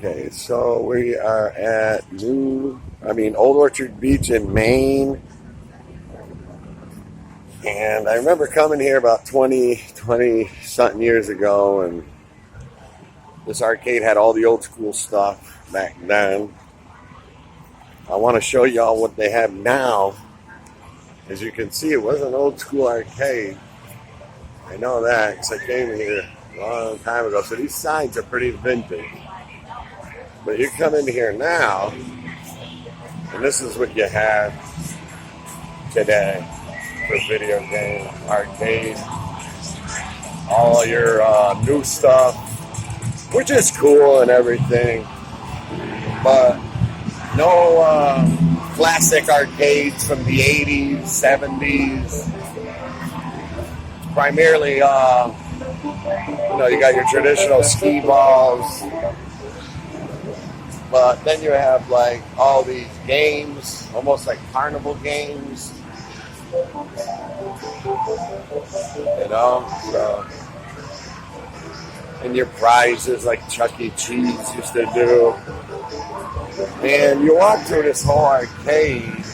Okay, so we are at Old Orchard Beach in Maine. And I remember coming here about 20 something years ago, and this arcade had all the old school stuff back then. I want to show y'all what they have now. As you can see, it was an old school arcade. I know that because I came here a long time ago. So these signs are pretty vintage. But you come in here now, and this is what you have today for video game, arcade. All your new stuff, which is cool and everything. But no classic arcades from the 80s, 70s. Primarily, you got your traditional skee balls. But then you have like all these games, almost like carnival games. So, and your prizes like Chuck E. Cheese used to do. And you walk through this whole arcade,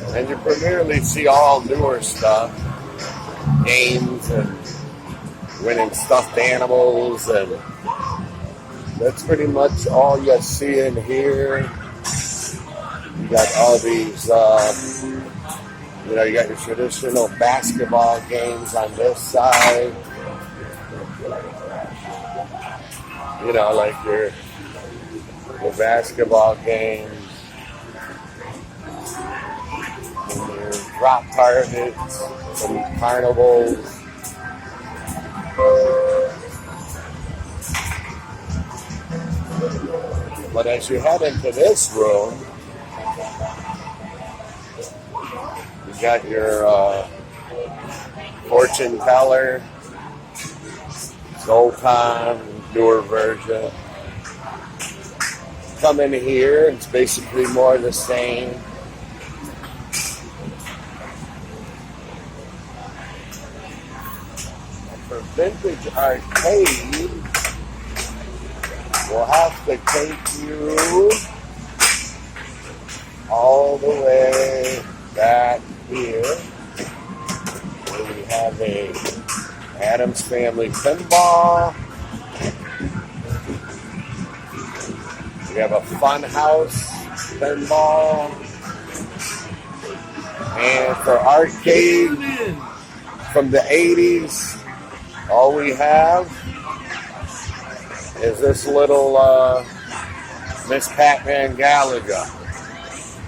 and you primarily see all newer stuff, games and winning stuffed animals, and that's pretty much all you see in here. You got all these, you got your traditional basketball games on this side. Like your basketball games, and your drop targets, and carnivals. But as you head into this room, you got your fortune teller, Zoltan, newer version. Come in here, it's basically more the same. For vintage arcade, we'll have to take you all the way back here, where we have a Addams Family pinball. We have a Fun House pinball. And for arcade from the 80s, all we have is this little Miss Pac-Man Galaga.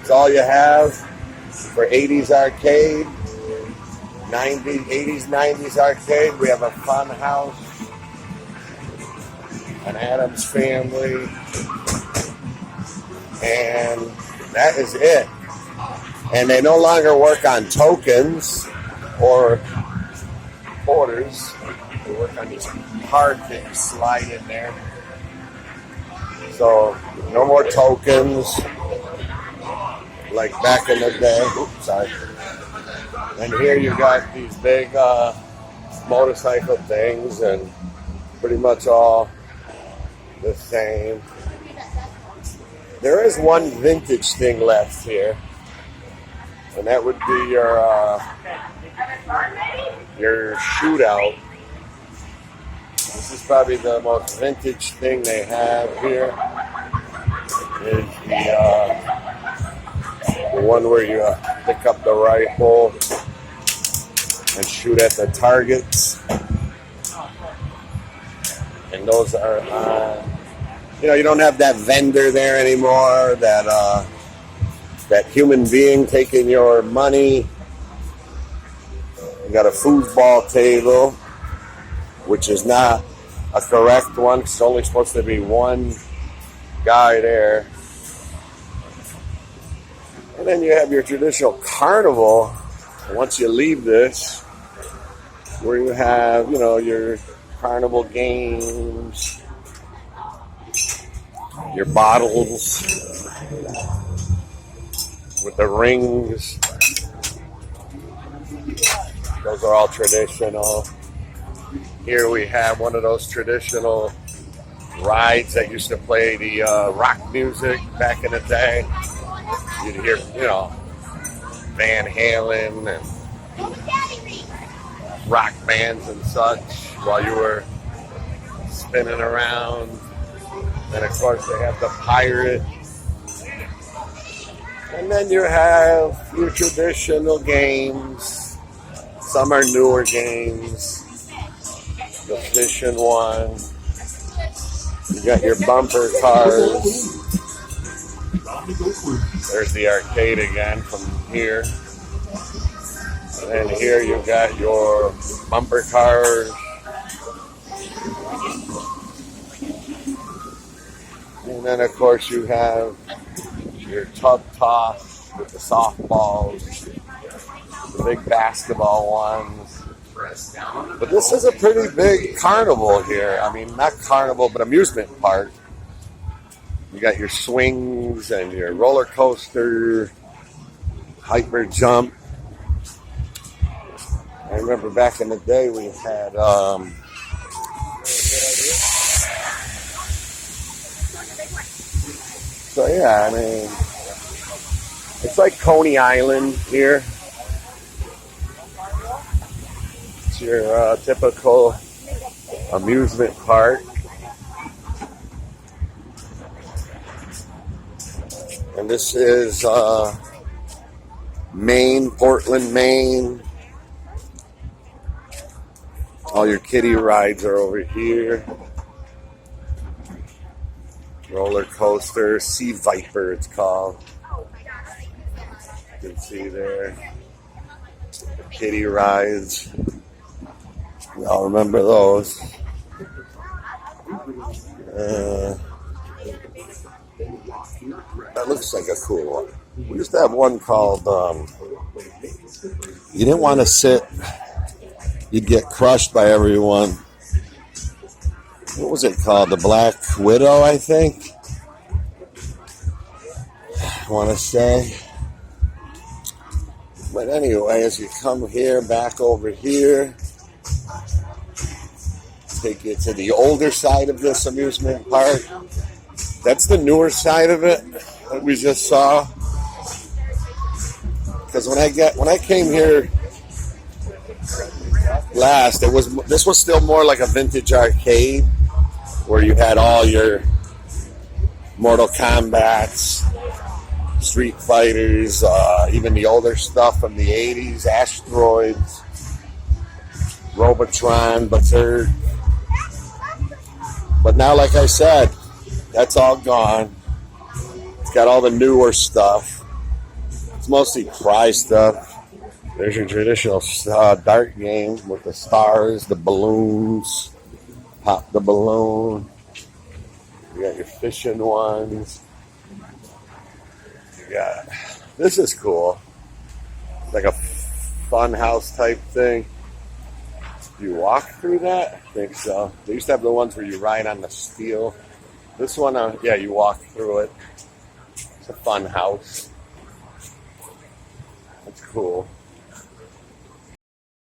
It's all you have for 80s arcade, 80s, 90s arcade. We have a Fun House, an Addams Family, and that is it. And they no longer work on tokens or quarters. They work on these card things slide in there. So no more tokens like back in the day. Oops, sorry. And here you got these big motorcycle things, and pretty much all the same. There is one vintage thing left here, and that would be your shootout. This is probably the most vintage thing they have here. Is the one where you pick up the rifle and shoot at the targets. And those are you don't have that vendor there anymore, that human being taking your money. You got a foosball table, which is not a correct one. It's only supposed to be one guy there. And then you have your traditional carnival. Once you leave this, where you have, your carnival games, your bottles with the rings. Those are all traditional. Here we have one of those traditional rides that used to play the rock music back in the day. You'd hear, Van Halen and rock bands and such while you were spinning around. And of course, they have the pirate. And then you have your traditional games. Some are newer games. The fishing one. You got your bumper cars. There's the arcade again from here. And here you got your bumper cars. And then of course you have your tub toss with the softballs, the big basketball ones. But this is a pretty big carnival here. I mean, not carnival, but amusement park. You got your swings and your roller coaster, hyper jump. I remember back in the day we had so yeah, I mean, it's like Coney Island here. It's your typical amusement park. And this is Maine, Portland, Maine. All your kiddie rides are over here. Roller coaster, Sea Viper it's called. You can see there. The kiddie rides. Y'all remember those. That looks like a cool one. We used to have one called, you didn't want to sit, you'd get crushed by everyone. What was it called? The Black Widow, I think? I want to say. But anyway, as you come here, back over here, take you to the older side of this amusement park. That's the newer side of it that we just saw. Because when I came here last, this was still more like a vintage arcade where you had all your Mortal Kombats, Street Fighters, even the older stuff from the 80s, Asteroids, Robotron, Berserk. But now, like I said, that's all gone. It's got all the newer stuff. It's mostly prize stuff. There's your traditional dart game with the stars, the balloons. Pop the balloon. You got your fishing ones. This is cool. It's like a fun house type thing. Do you walk through that? I think so. They used to have the ones where you ride on the steel. This one, you walk through it. It's a fun house. That's cool.